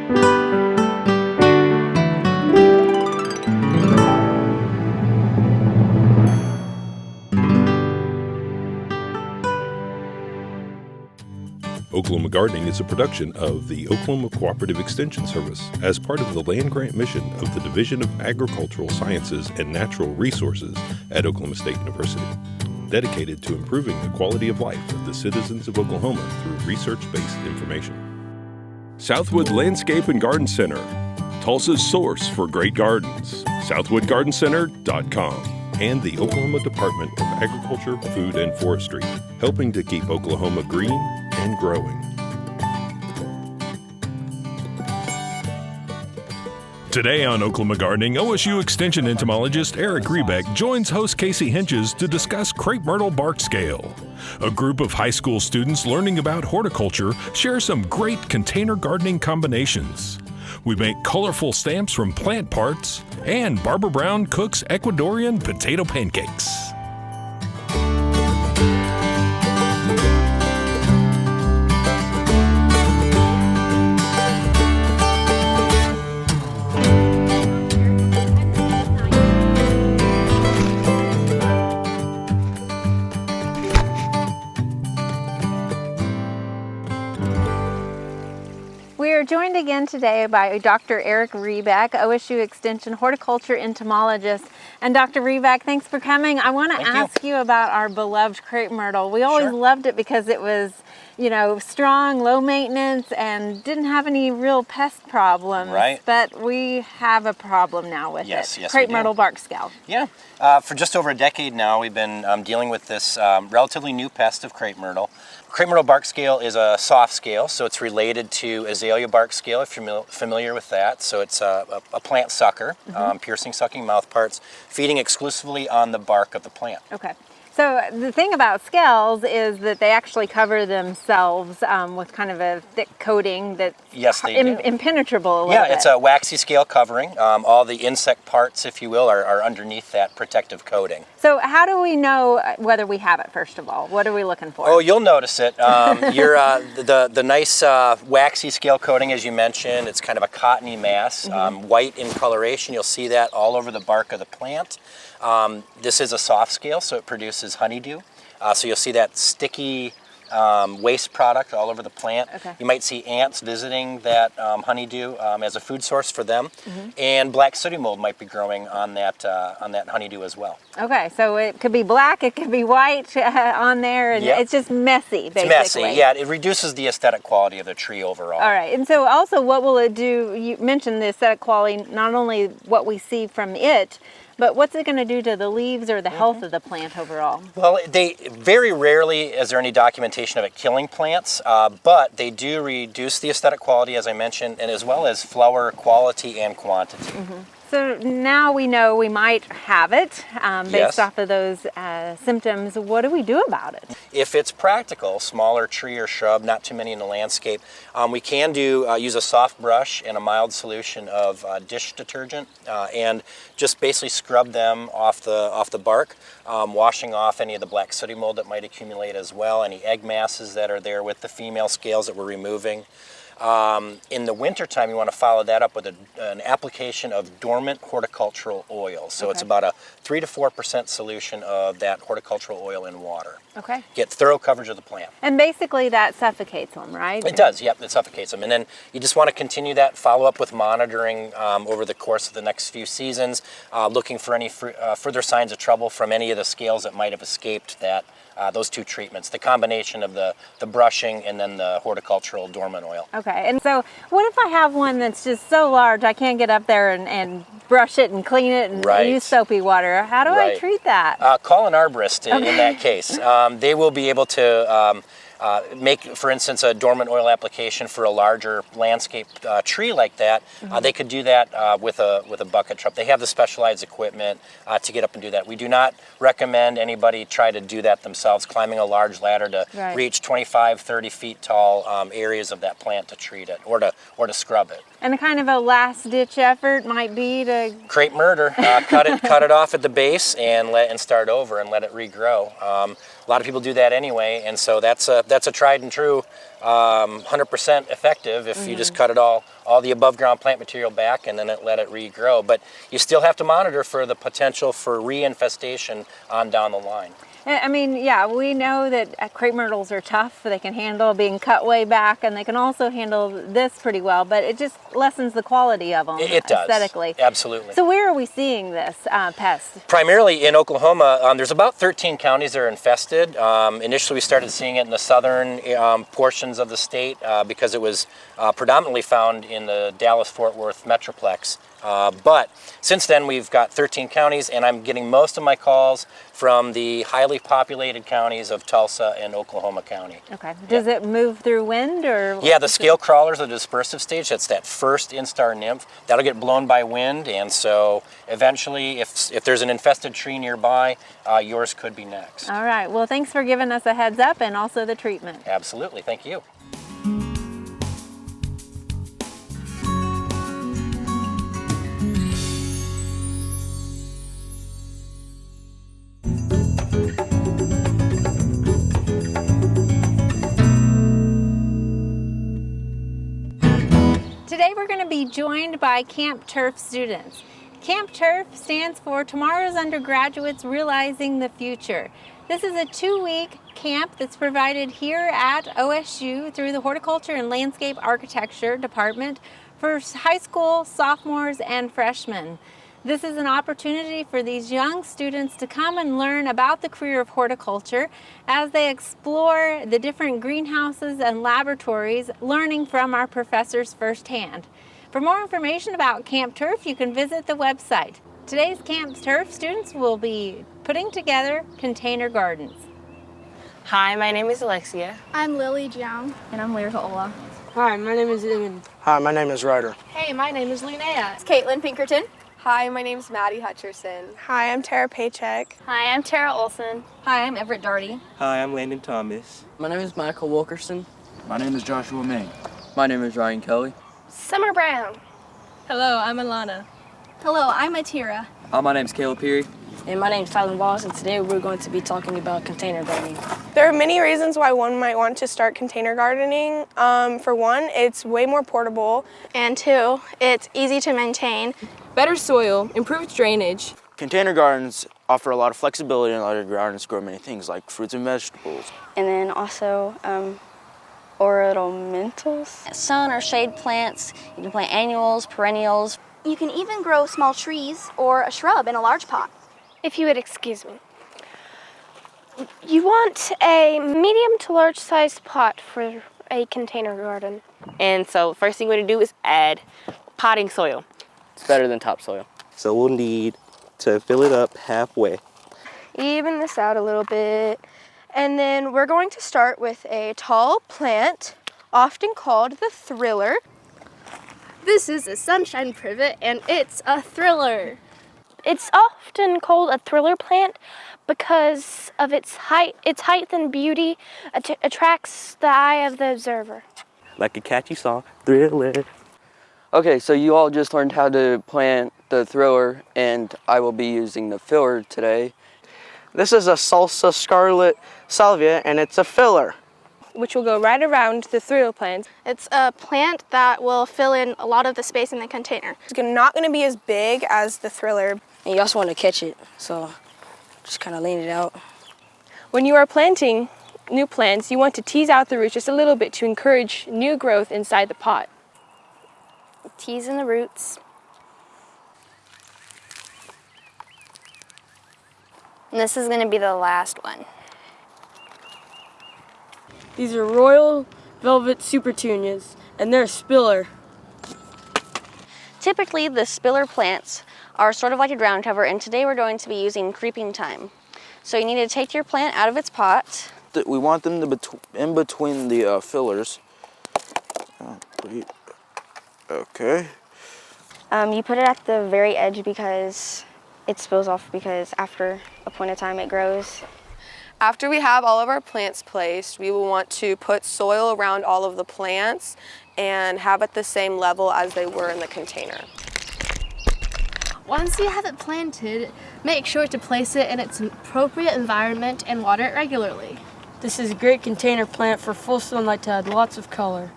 Oklahoma Gardening is a production of the Oklahoma Cooperative Extension Service as part of the land grant mission of the Division of Agricultural Sciences and Natural Resources at Oklahoma State University, dedicated to improving the quality of life of the citizens of Oklahoma through research-based information. Southwood Landscape and Garden Center, Tulsa's source for great gardens, southwoodgardencenter.com. And the Oklahoma Department of Agriculture, Food, and Forestry, helping to keep Oklahoma green and growing. Today on Oklahoma Gardening, OSU Extension entomologist Rebek joins host Casey Hinches to discuss crepe myrtle bark scale. A group of high school students learning about horticulture share some great container gardening combinations. We make colorful stamps from plant parts, and Barbara Brown cooks Ecuadorian potato pancakes. We are joined again today by Dr. Rebek, OSU Extension horticulture entomologist. And Dr. Rebek, thanks for coming. I want to ask you about our beloved crepe myrtle. We always loved it because it was, you know, strong, low maintenance, and didn't have any real pest problems. Right. But we have a problem now with it. Yes, crepe myrtle bark scale. Yeah. For just over a decade now, we've been dealing with this relatively new pest of crepe myrtle. Crepe myrtle bark scale is a soft scale, so it's related to azalea bark scale, if you're familiar with that. So it's a plant sucker, piercing, sucking mouth parts, feeding exclusively on the bark of the plant. Okay. So the thing about scales is that they actually cover themselves with kind of a thick coating that's impenetrable a little bit. Yeah, it's a waxy scale covering. All the insect parts, if you will, are underneath that protective coating. So how do we know whether we have it, first of all? What are we looking for? Oh, you'll notice it. The nice waxy scale coating, as you mentioned, it's kind of a cottony mass, white in coloration. You'll see that all over the bark of the plant. This is a soft scale, so it produces honeydew. So you'll see that sticky waste product all over the plant. Okay. You might see ants visiting that honeydew as a food source for them, and black sooty mold might be growing on that honeydew as well. Okay, so it could be black, it could be white on there, and it's just messy, basically. It's messy, yeah. It reduces the aesthetic quality of the tree overall. All right, and so also what will it do? You mentioned the aesthetic quality, not only what we see from it, but what's it going to do to the leaves or the health of the plant overall? Well, they very rarely is there any documentation of it killing plants, but they do reduce the aesthetic quality, as I mentioned, and as well as flower quality and quantity. So now we know we might have it based off of those symptoms. What do we do about it? If it's practical, smaller tree or shrub, not too many in the landscape, we can use a soft brush and a mild solution of dish detergent and just basically scrub them off the bark, washing off any of the black sooty mold that might accumulate as well, any egg masses that are there with the female scales that we're removing. In the wintertime, you want to follow that up with an application of dormant horticultural oil. So it's about a 3 to 4% solution of that horticultural oil in water. Okay. Get thorough coverage of the plant. And basically that suffocates them, right? It does, yep, it suffocates them. And then you just want to continue that, follow up with monitoring over the course of the next few seasons, looking for any further signs of trouble from any of the scales that might have escaped those two treatments, the combination of the brushing and then the horticultural dormant oil. Okay, and so what if I have one that's just so large I can't get up there and brush it and clean it and use soapy water? How do I treat that? Call an arborist in that case. They will be able to make, for instance, a dormant oil application for a larger landscape tree like that. They could do that with a bucket truck. They have the specialized equipment to get up and do that. We do not recommend anybody try to do that themselves, climbing a large ladder to reach 25, 30 feet tall areas of that plant to treat it or to scrub it. And kind of a last-ditch effort might be to crepe murder, cut it off at the base and start over and let it regrow. A lot of people do that anyway, and so that's a tried and true 100% effective if you just cut it all the above ground plant material back and then let it regrow. But you still have to monitor for the potential for reinfestation on down the line. I mean, yeah, we know that crepe myrtles are tough. They can handle being cut way back, and they can also handle this pretty well, but it just lessens the quality of them It does. aesthetically. Absolutely. So where are we seeing this pest? Primarily in Oklahoma. There's about 13 counties that are infested. Initially we started seeing it in the southern portions of the state because it was predominantly found in the Dallas-Fort Worth metroplex. But since then we've got 13 counties, and I'm getting most of my calls from the highly populated counties of Tulsa and Oklahoma County. Okay. Does it move through wind or? Yeah, the scale crawlers are the dispersive stage. That's that first instar nymph. That'll get blown by wind, and so eventually if there's an infested tree nearby, yours could be next. All right. Well, thanks for giving us a heads up and also the treatment. Absolutely. Thank you. Today we're going to be joined by Camp T.U.R.F students. Camp T.U.R.F stands for Tomorrow's Undergraduates Realizing the Future. This is a 2-week camp that's provided here at OSU through the Horticulture and Landscape Architecture Department for high school, sophomores, and freshmen. This is an opportunity for these young students to come and learn about the career of horticulture as they explore the different greenhouses and laboratories, learning from our professors firsthand. For more information about Camp T.U.R.F, you can visit the website. Today's Camp T.U.R.F students will be putting together container gardens. Hi, my name is Alexia. I'm Lily Jiang. And I'm Lyrica Ola. Hi, my name is Eamon. Hi, my name is Ryder. Hey, my name is Linnea. It's Caitlin Pinkerton. Hi, my name's Maddie Hutcherson. Hi, I'm Tara Paycheck. Hi, I'm Tara Olson. Hi, I'm Everett Darty. Hi, I'm Landon Thomas. My name is Michael Wilkerson. My name is Joshua May. My name is Ryan Kelly. Summer Brown. Hello, I'm Alana. Hello, I'm Atira. My name's Caleb Peary. And my name's Tyler Wallace, and today we're going to be talking about container gardening. There are many reasons why one might want to start container gardening. For one, it's way more portable. And two, it's easy to maintain. Better soil, improved drainage. Container gardens offer a lot of flexibility and allow your gardens to grow many things like fruits and vegetables. And then also ornamentals. Sun or shade plants. You can plant annuals, perennials. You can even grow small trees or a shrub in a large pot. If you would excuse me. You want a medium to large sized pot for a container garden. And so first thing we're going to do is add potting soil. It's better than topsoil. So we'll need to fill it up halfway. Even this out a little bit. And then we're going to start with a tall plant, often called the thriller. This is a sunshine privet, and it's a thriller. It's often called a thriller plant because of its height. Its height and beauty attracts the eye of the observer. Like a catchy song, Thriller. Okay, so you all just learned how to plant the thriller, and I will be using the filler today. This is a salsa scarlet salvia, and it's a filler, which will go right around the thriller plant. It's a plant that will fill in a lot of the space in the container. It's not going to be as big as the thriller. And you also want to catch it, so just kind of lean it out. When you are planting new plants, you want to tease out the roots just a little bit to encourage new growth inside the pot. Tease in the roots. And this is going to be the last one. These are Royal Velvet Supertunias, and they're a spiller. Typically, the spiller plants are sort of like a ground cover, and today we're going to be using creeping thyme. So you need to take your plant out of its pot. We want them to in between the fillers. Okay. You put it at the very edge because it spills off, because after a point of time it grows. After we have all of our plants placed, we will want to put soil around all of the plants and have it the same level as they were in the container. Once you have it planted, make sure to place it in its appropriate environment and water it regularly. This is a great container plant for full sunlight to add lots of color.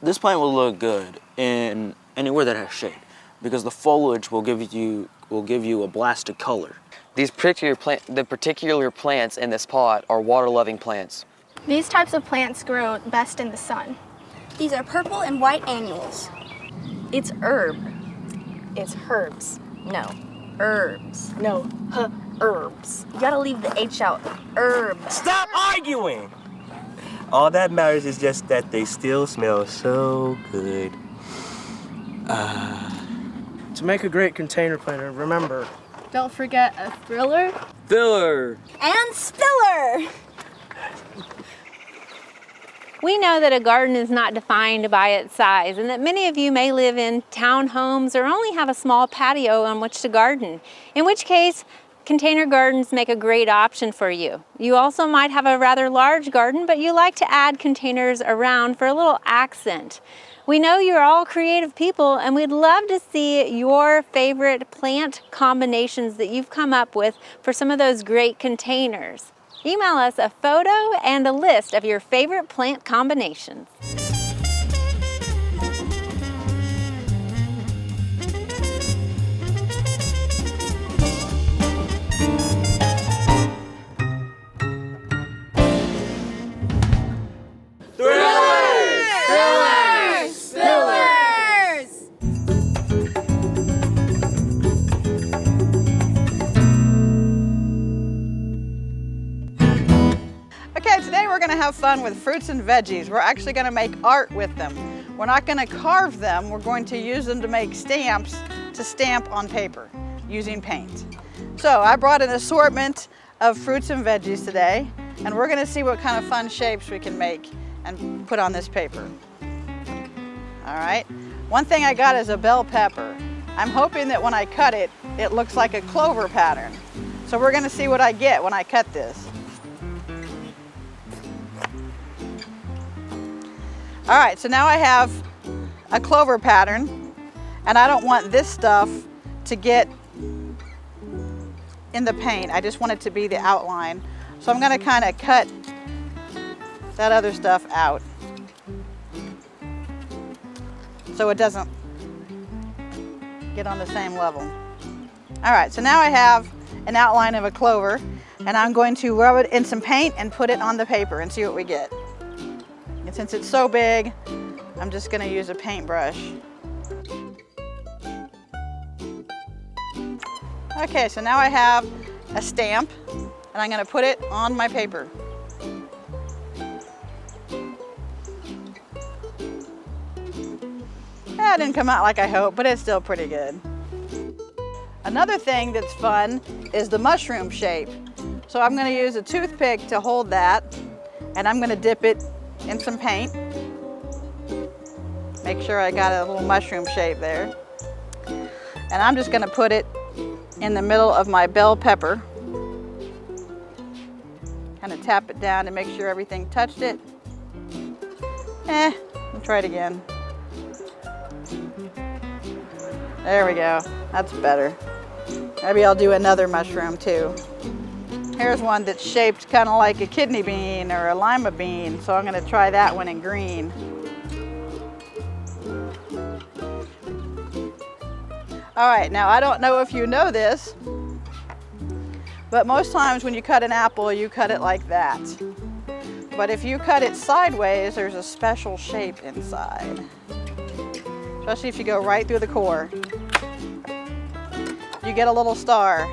This plant will look good in anywhere that has shade because the foliage will give you a blast of color. The particular plants in this pot are water-loving plants. These types of plants grow best in the sun. These are purple and white annuals. It's herb. It's herbs. No, herbs. No, herbs. You gotta leave the H out. Herbs. Stop arguing! All that matters is just that they still smell so good. To make a great container planter, remember. Don't forget a thriller. Filler. And spiller. We know that a garden is not defined by its size and that many of you may live in townhomes or only have a small patio on which to garden, in which case container gardens make a great option for you. You also might have a rather large garden, but you like to add containers around for a little accent. We know you're all creative people and we'd love to see your favorite plant combinations that you've come up with for some of those great containers. Email us a photo and a list of your favorite plant combinations. Okay, today we're going to have fun with fruits and veggies. We're actually going to make art with them. We're not going to carve them, we're going to use them to make stamps to stamp on paper using paint. So I brought an assortment of fruits and veggies today, and we're going to see what kind of fun shapes we can make and put on this paper. All right, one thing I got is a bell pepper. I'm hoping that when I cut it, it looks like a clover pattern. So we're going to see what I get when I cut this. All right, so now I have a clover pattern, and I don't want this stuff to get in the paint. I just want it to be the outline. So I'm going to kind of cut that other stuff out so it doesn't get on the same level. All right, so now I have an outline of a clover, and I'm going to rub it in some paint and put it on the paper and see what we get. And since it's so big, I'm just going to use a paintbrush. Okay, so now I have a stamp, and I'm going to put it on my paper. That didn't come out like I hoped, but it's still pretty good. Another thing that's fun is the mushroom shape. So I'm going to use a toothpick to hold that, and I'm going to dip it in some paint. Make sure I got a little mushroom shape there. And I'm just going to put it in the middle of my bell pepper. Kind of tap it down to make sure everything touched it. I'll try it again. There we go. That's better. Maybe I'll do another mushroom too. Here's one that's shaped kind of like a kidney bean or a lima bean, so I'm going to try that one in green. All right, now I don't know if you know this, but most times when you cut an apple, you cut it like that. But if you cut it sideways, there's a special shape inside, especially if you go right through the core. You get a little star.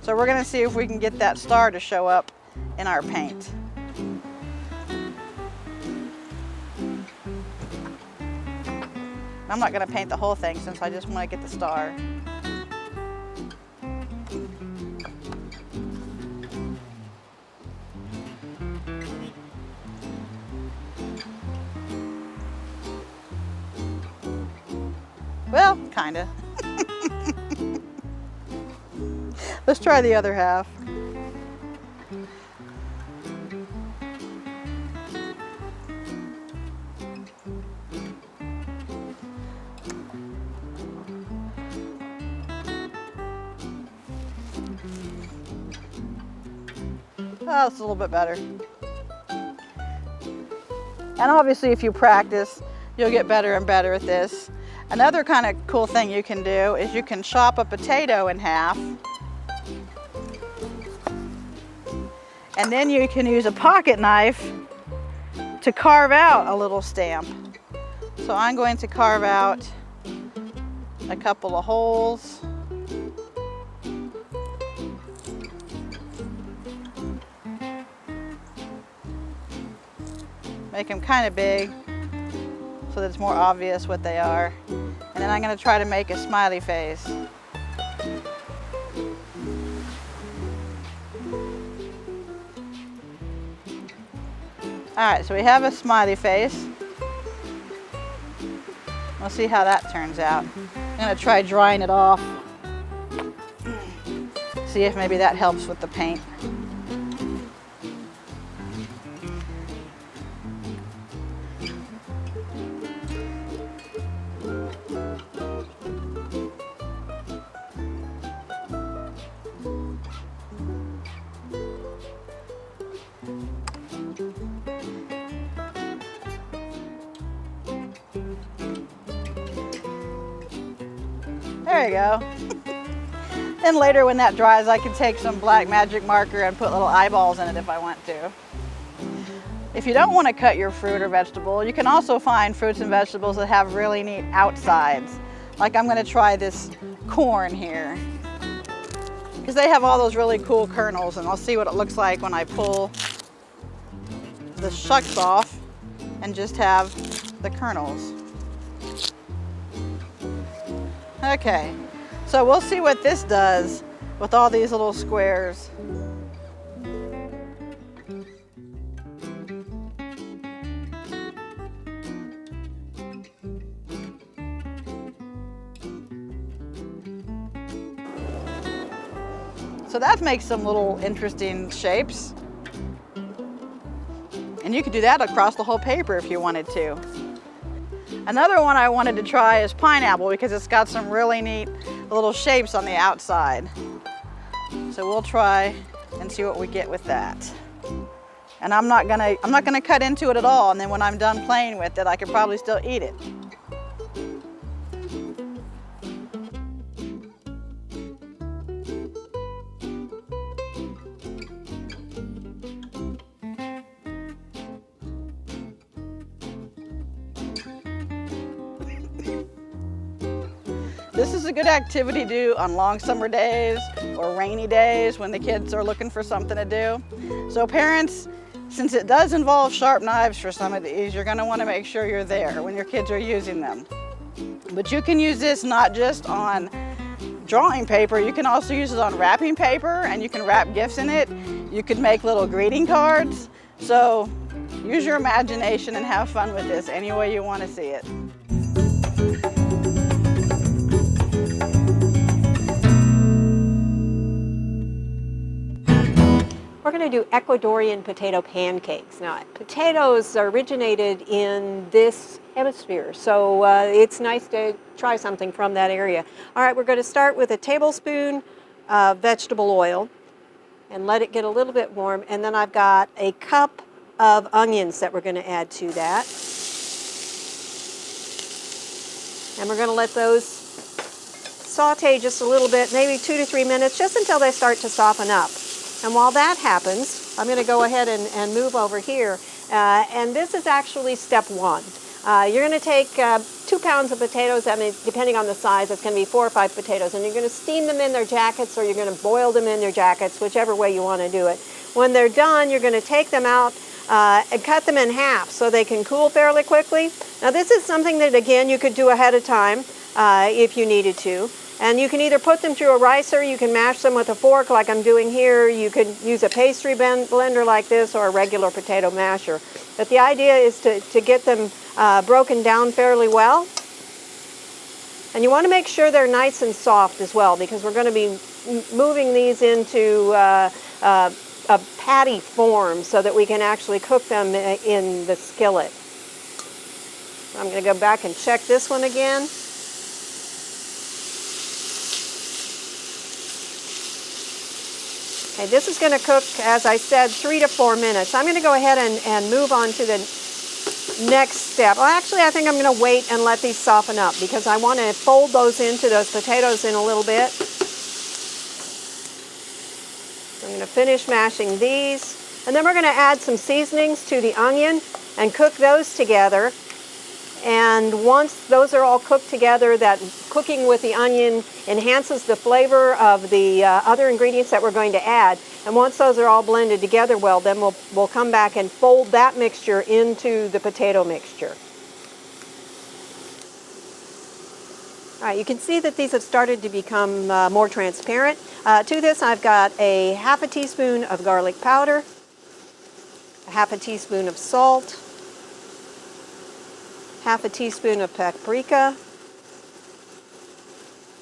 So we're going to see if we can get that star to show up in our paint. I'm not going to paint the whole thing since I just want to get the star. Well, kind of. Let's try the other half. Oh, it's a little bit better. And obviously if you practice, you'll get better and better at this. Another kind of cool thing you can do is you can chop a potato in half, and then you can use a pocket knife to carve out a little stamp. So I'm going to carve out a couple of holes. Make them kind of big so that it's more obvious what they are. And then I'm going to try to make a smiley face. Alright, so we have a smiley face. We'll see how that turns out. I'm going to try drying it off. See if maybe that helps with the paint. There you go. Then later when that dries, I can take some black magic marker and put little eyeballs in it if I want to. If you don't want to cut your fruit or vegetable, you can also find fruits and vegetables that have really neat outsides. Like I'm going to try this corn here, because they have all those really cool kernels, and I'll see what it looks like when I pull the shucks off and just have the kernels. Okay, so we'll see what this does with all these little squares. So that makes some little interesting shapes. And you could do that across the whole paper if you wanted to. Another one I wanted to try is pineapple, because it's got some really neat little shapes on the outside. So we'll try and see what we get with that. And I'm not gonna cut into it at all, and then when I'm done playing with it, I could probably still eat it. This is a good activity to do on long summer days or rainy days when the kids are looking for something to do. So parents, since it does involve sharp knives for some of these, you're going to want to make sure you're there when your kids are using them. But you can use this not just on drawing paper, you can also use it on wrapping paper, and you can wrap gifts in it. You could make little greeting cards. So use your imagination and have fun with this any way you want to see it. We're going to do Ecuadorian potato pancakes. Now, potatoes originated in this hemisphere, so it's nice to try something from that area. All right, we're going to start with a tablespoon of vegetable oil and let it get a little bit warm, and then I've got a cup of onions that we're going to add to that. And we're going to let those saute just a little bit, maybe 2 to 3 minutes, just until they start to soften up. And while that happens, I'm going to go ahead and move over here. And this is actually step one. You're going to take 2 pounds of potatoes. I mean, depending on the size, it's going to be 4 or 5 potatoes. And you're going to steam them in their jackets, or you're going to boil them in their jackets, whichever way you want to do it. When they're done, you're going to take them out and cut them in half so they can cool fairly quickly. Now, this is something that, again, you could do ahead of time if you needed to. And you can either put them through a ricer, you can mash them with a fork like I'm doing here, you could use a pastry blender like this, or a regular potato masher. But the idea is to get them broken down fairly well. And you want to make sure they're nice and soft as well, because we're going to be moving these into a patty form so that we can actually cook them in the skillet. I'm going to go back and check this one again. Okay, this is going to cook, as I said, 3 to 4 minutes. I'm going to go ahead and move on to the next step. Well, actually, I think I'm going to wait and let these soften up because I want to fold those into those potatoes in a little bit. I'm going to finish mashing these. And then we're going to add some seasonings to the onion and cook those together. And once those are all cooked together, that cooking with the onion enhances the flavor of the other ingredients that we're going to add. And once those are all blended together well, then we'll come back and fold that mixture into the potato mixture. All right, you can see that these have started to become more transparent. To this, I've got a half a teaspoon of garlic powder, a half a teaspoon of salt, half a teaspoon of paprika,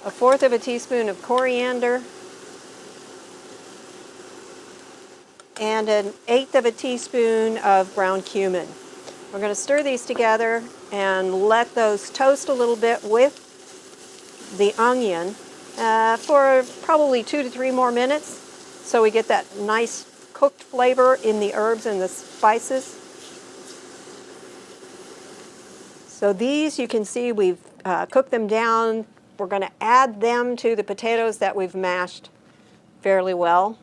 a fourth of a teaspoon of coriander, and an eighth of a teaspoon of ground cumin. We're going to stir these together and let those toast a little bit with the onion for probably 2 to 3 more minutes so we get that nice cooked flavor in the herbs and the spices. So these, you can see we've cooked them down. We're going to add them to the potatoes that we've mashed fairly well.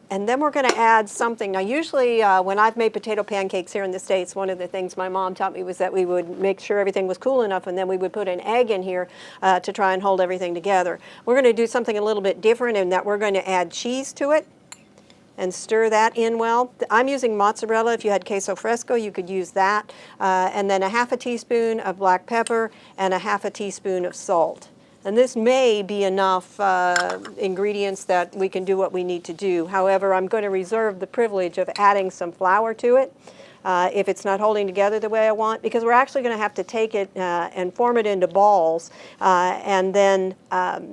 And then we're going to add something. Now usually when I've made potato pancakes here in the States, one of the things my mom taught me was that we would make sure everything was cool enough and then we would put an egg in here to try and hold everything together. We're going to do something a little bit different in that we're going to add cheese to it and stir that in well. I'm using mozzarella. If you had queso fresco, you could use that. And then a half a teaspoon of black pepper and a half a teaspoon of salt. And this may be enough ingredients that we can do what we need to do. However, I'm going to reserve the privilege of adding some flour to it if it's not holding together the way I want, because we're actually going to have to take it and form it into balls and then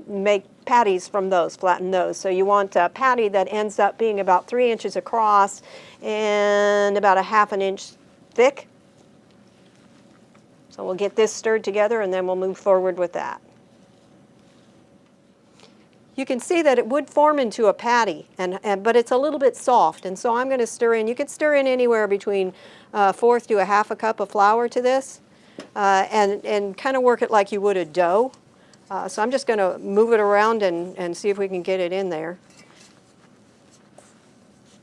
make patties from those, flatten those. So you want a patty that ends up being about 3 inches across and about a half an inch thick. So we'll get this stirred together and then we'll move forward with that. You can see that it would form into a patty, but it's a little bit soft, and so I'm going to stir in. You could stir in anywhere between a fourth to a half a cup of flour to this, and kind of work it like you would a dough. So I'm just going to move it around and see if we can get it in there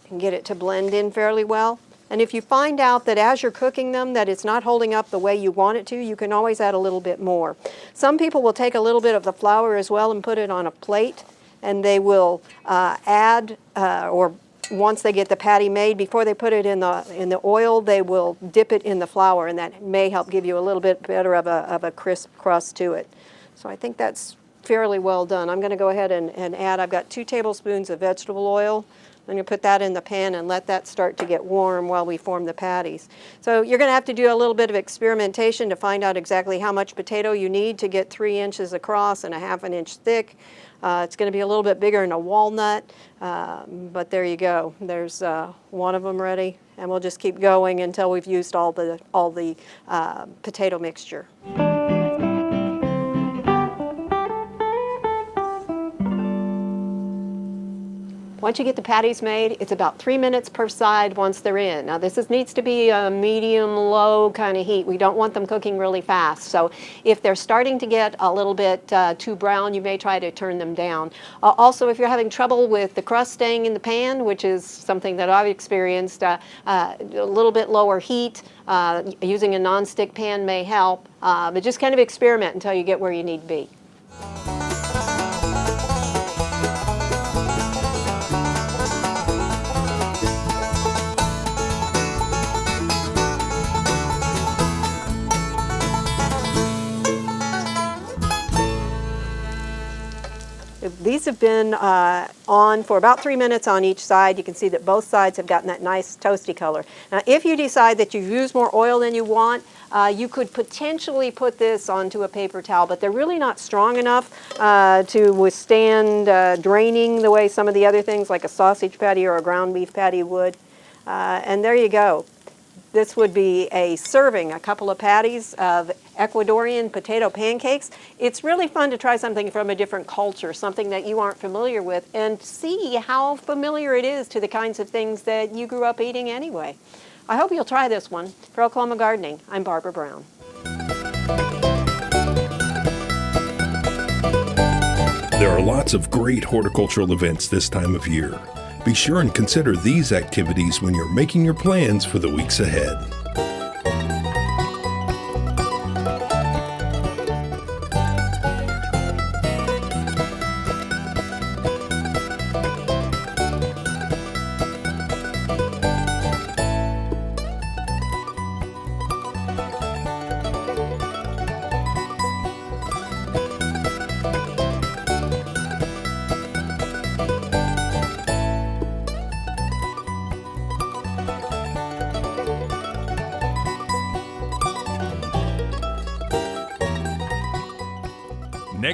and get it to blend in fairly well. And if you find out that as you're cooking them that it's not holding up the way you want it to, you can always add a little bit more. Some people will take a little bit of the flour as well and put it on a plate, and they will add, or once they get the patty made, before they put it in the oil, they will dip it in the flour, and that may help give you a little bit better of a crisp crust to it. So I think that's fairly well done. I'm going to go ahead and add, I've got 2 tablespoons of vegetable oil. I'm going to put that in the pan and let that start to get warm while we form the patties. So you're going to have to do a little bit of experimentation to find out exactly how much potato you need to get 3 inches across and a half an inch thick. It's going to be a little bit bigger than a walnut, but there you go. There's one of them ready, and we'll just keep going until we've used all the potato mixture. Once you get the patties made, it's about 3 minutes per side once they're in. Now this needs to be a medium-low kind of heat. We don't want them cooking really fast. So if they're starting to get a little bit too brown, you may try to turn them down. Also, if you're having trouble with the crust staying in the pan, which is something that I've experienced, a little bit lower heat, using a nonstick pan may help. But just kind of experiment until you get where you need to be. These have been on for about 3 minutes on each side. You can see that both sides have gotten that nice toasty color. Now, if you decide that you've used more oil than you want, you could potentially put this onto a paper towel, but they're really not strong enough to withstand draining the way some of the other things like a sausage patty or a ground beef patty would. And there you go. This would be a serving, a couple of patties of Ecuadorian potato pancakes. It's really fun to try something from a different culture, something that you aren't familiar with, and see how familiar it is to the kinds of things that you grew up eating anyway. I hope you'll try this one. For Oklahoma Gardening, I'm Barbara Brown. There are lots of great horticultural events this time of year. Be sure and consider these activities when you're making your plans for the weeks ahead.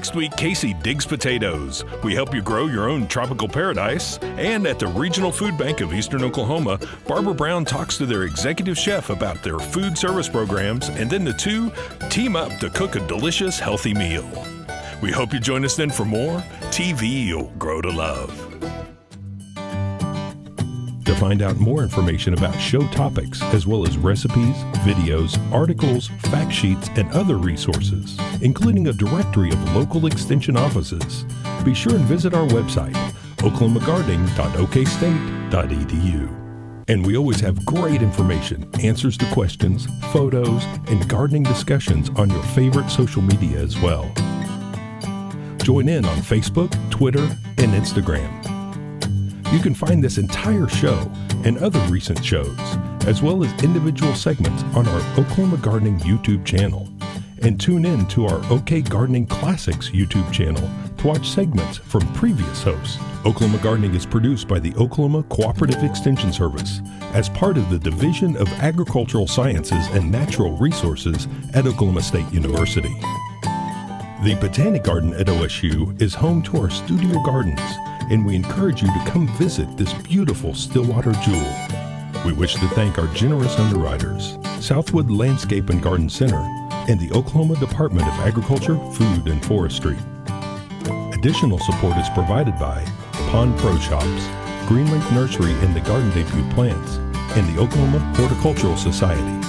Next week, Casey digs potatoes. We help you grow your own tropical paradise. And at the Regional Food Bank of Eastern Oklahoma, Barbara Brown talks to their executive chef about their food service programs, and then the two team up to cook a delicious, healthy meal. We hope you join us then for more TV You'll Grow to Love. To find out more information about show topics, as well as recipes, videos, articles, fact sheets, and other resources, including a directory of local extension offices, be sure and visit our website, oklahomagardening.okstate.edu. And we always have great information, answers to questions, photos, and gardening discussions on your favorite social media as well. Join in on Facebook, Twitter, and Instagram. You can find this entire show and other recent shows, as well as individual segments on our Oklahoma Gardening YouTube channel. And tune in to our OK Gardening Classics YouTube channel to watch segments from previous hosts. Oklahoma Gardening is produced by the Oklahoma Cooperative Extension Service as part of the Division of Agricultural Sciences and Natural Resources at Oklahoma State University. The Botanic Garden at OSU is home to our studio gardens, and we encourage you to come visit this beautiful Stillwater jewel. We wish to thank our generous underwriters, Southwood Landscape and Garden Center, and the Oklahoma Department of Agriculture, Food, and Forestry. Additional support is provided by Pond Pro Shops, Green Lake Nursery and the Garden Debut Plants, and the Oklahoma Horticultural Society.